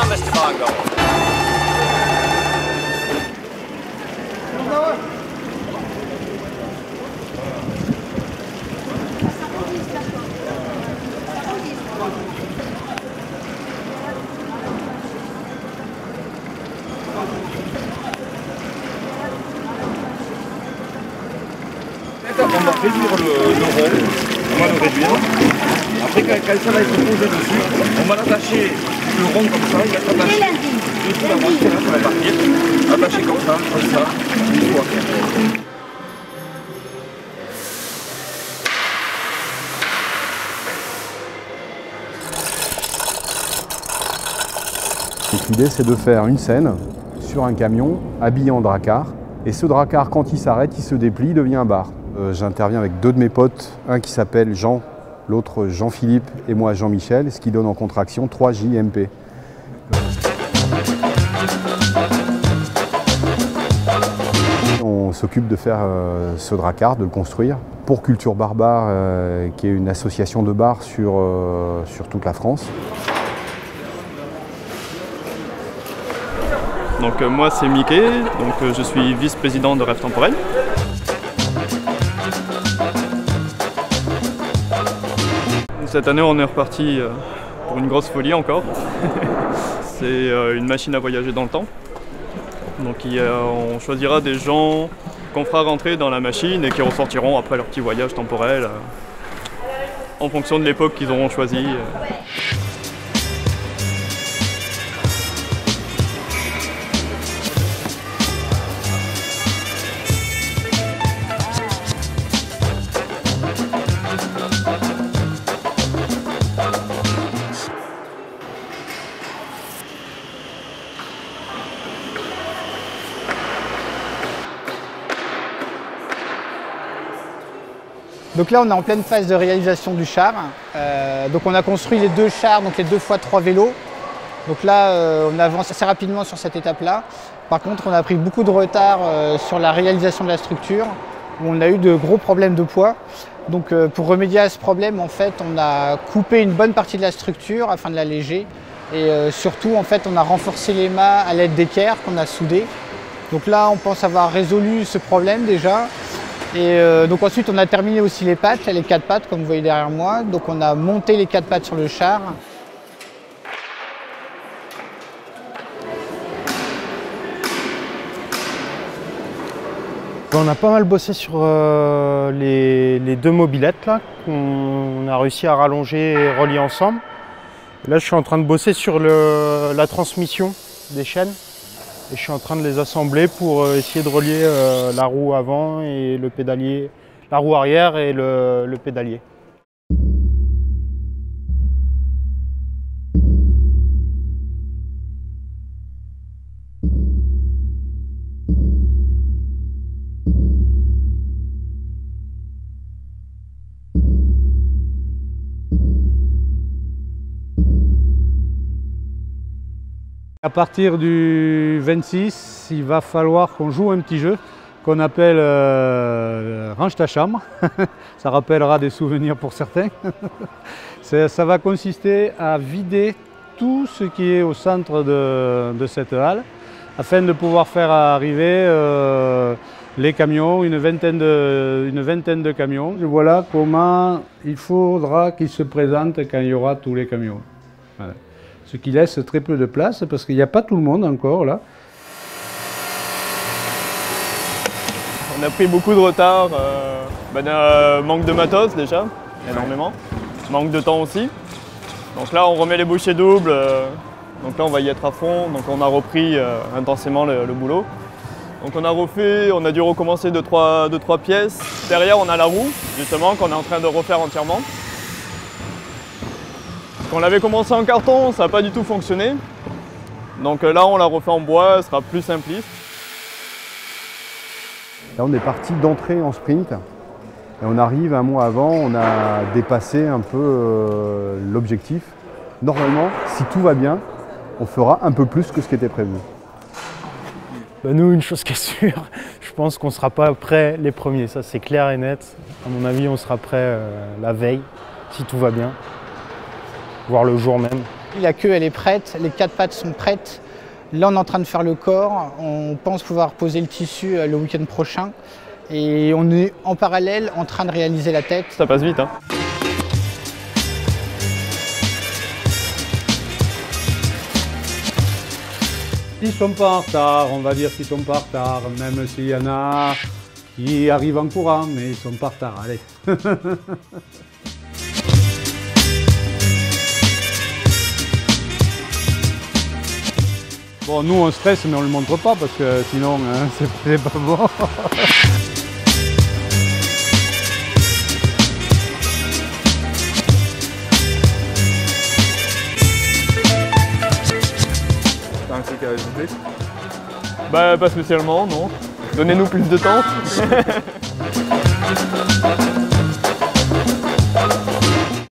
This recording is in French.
Mr. Bongo. On va réduire le rond, on va le réduire. Après quand ça va être posé dessus, on va l'attacher le rond comme ça, il va être attaché dessus la moitié, là, ça va partir. Attaché comme ça, il faut faire. L'idée, c'est de faire une scène sur un camion habillé en dracard. Et ce dracard, quand il s'arrête, il se déplie, il devient un bar. J'interviens avec deux de mes potes, un qui s'appelle Jean, l'autre Jean-Philippe et moi Jean-Michel, ce qui donne en contraction 3JMP. On s'occupe de faire ce dracard, de le construire pour Culture Barbare, qui est une association de bars sur toute la France. Donc moi c'est Mickey, donc je suis vice-président de Rêve Temporel. Cette année on est reparti pour une grosse folie encore. C'est une machine à voyager dans le temps. Donc on choisira des gens qu'on fera rentrer dans la machine et qui ressortiront après leur petit voyage temporel en fonction de l'époque qu'ils auront choisi. Donc là, on est en pleine phase de réalisation du char. Donc on a construit les deux chars, donc les 2x3 vélos. Donc là, on avance assez rapidement sur cette étape-là. Par contre, on a pris beaucoup de retard sur la réalisation de la structure, où on a eu de gros problèmes de poids. Donc pour remédier à ce problème, en fait, on a coupé une bonne partie de la structure afin de l'alléger. Et surtout, en fait, on a renforcé les mâts à l'aide d'équerres qu'on a soudés. Donc là, on pense avoir résolu ce problème déjà. Et donc ensuite on a terminé aussi les pattes, les 4 pattes comme vous voyez derrière moi. Donc on a monté les 4 pattes sur le char. On a pas mal bossé sur les deux mobylettes là, qu'on a réussi à rallonger et relier ensemble. Là je suis en train de bosser sur la transmission des chaînes. Et je suis en train de les assembler pour essayer de relier la roue avant et le pédalier, la roue arrière et le pédalier. À partir du 26, il va falloir qu'on joue un petit jeu qu'on appelle Range ta chambre. Ça rappellera des souvenirs pour certains. Ça va consister à vider tout ce qui est au centre de cette halle afin de pouvoir faire arriver les camions, une vingtaine de camions. Et voilà comment il faudra qu'ils se présentent quand il y aura tous les camions. Voilà. Ce qui laisse très peu de place parce qu'il n'y a pas tout le monde encore là. On a pris beaucoup de retard, manque de matos déjà, énormément, manque de temps aussi. Donc là on remet les bouchées doubles, donc là on va y être à fond, donc on a repris intensément le boulot. Donc on a refait, on a dû recommencer 2-3 pièces. Derrière on a la roue, justement, qu'on est en train de refaire entièrement. On l'avait commencé en carton, ça n'a pas du tout fonctionné. Donc là on l'a refait en bois, ce sera plus simpliste. Là, on est parti d'entrée en sprint et on arrive un mois avant, on a dépassé un peu l'objectif. Normalement, si tout va bien, on fera un peu plus que ce qui était prévu. Nous, une chose qui est sûre, je pense qu'on ne sera pas prêts les premiers, ça c'est clair et net. À mon avis, on sera prêt la veille, si tout va bien, voire le jour même. La queue elle est prête, les 4 pattes sont prêtes. Là on est en train de faire le corps, on pense pouvoir poser le tissu le week-end prochain. Et on est en parallèle en train de réaliser la tête. Ça passe vite, hein. Ils sont pas en retard, on va dire qu'ils sont pas en retard, même s'il y en a qui arrivent en courant, mais ils sont pas en retard, allez. Bon, nous on stresse, mais on le montre pas parce que sinon hein, c'est pas bon. T'as un truc à ajouter? Bah pas spécialement, non. Donnez-nous plus de temps.